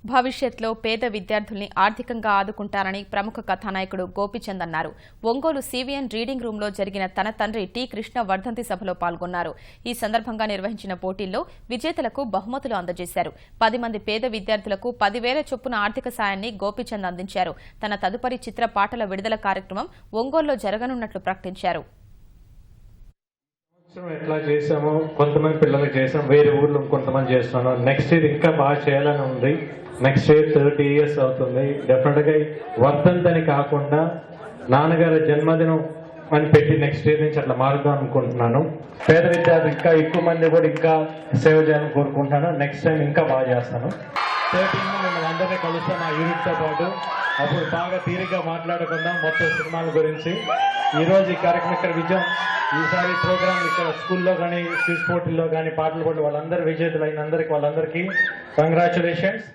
భవిష్యత్తులో పేద విద్యార్థుల్ని ఆర్థికంగా ఆదుకుంటారని ప్రముఖ కథానాయకుడు గోపీచంద్ అన్నారు. ఒంగోలు సివిఎన్ రీడింగ్ రూంలో జరిగిన తన తండ్రి టి కృష్ణ వర్ధంతి సభలో పాల్గొన్నారు. ఈ సందర్భంగా నిర్వహించిన పోటీల్లో విజేతలకు బహుమతులు అందజేశారు. 10 మంది పేద విద్యార్థులకు 10,000 చొప్పున ఆర్థిక సాయాన్ని గోపీచంద్ అందించారు. తన తదుపరి చిత్ర పాటల విడుదల కార్యక్రమం ఒంగోలులో జరగనున్నట్లు ప్రకటించారు. ఎట్లా చేసామో కొంతమంది పిల్లలకు చేసాం, వేరే ఊర్లో కొంతమంది చేస్తున్నాను. నెక్స్ట్ ఇయర్ ఇంకా బాగా చేయాలని ఉంది. నెక్స్ట్ ఇయర్ 30 years అవుతుంది. డెఫినెట్గా వర్ధంతి అని కాకుండా నాన్నగారి జన్మదినం అని పెట్టి నెక్స్ట్ ఇయర్ నుంచి అట్లా మారుదాం అనుకుంటున్నాను. పేద విద్యార్థులు ఇంకా ఎక్కువ మంది కూడా ఇంకా సేవ చేయాలని కోరుకుంటున్నాను. నెక్స్ట్ టైం ఇంకా బాగా చేస్తాను. 13 మిమ్మల్ని అందరినీ కలుస్తాను ఆ యూనిట్తో పాటు. అప్పుడు బాగా తీరిగ్గా మాట్లాడుకుందాం మొత్తం సినిమాల గురించి. ఈరోజు ఈ కార్యక్రమం ఇక్కడ విజయం, ఈసారి ప్రోగ్రామ్ ఇక్కడ స్కూల్లో కానీ, క్విజ్ పోటీల్లో కానీ, పాటలు పోటీ వాళ్ళందరూ విజేతలు అయిన వాళ్ళందరికీ కంగ్రాచులేషన్స్.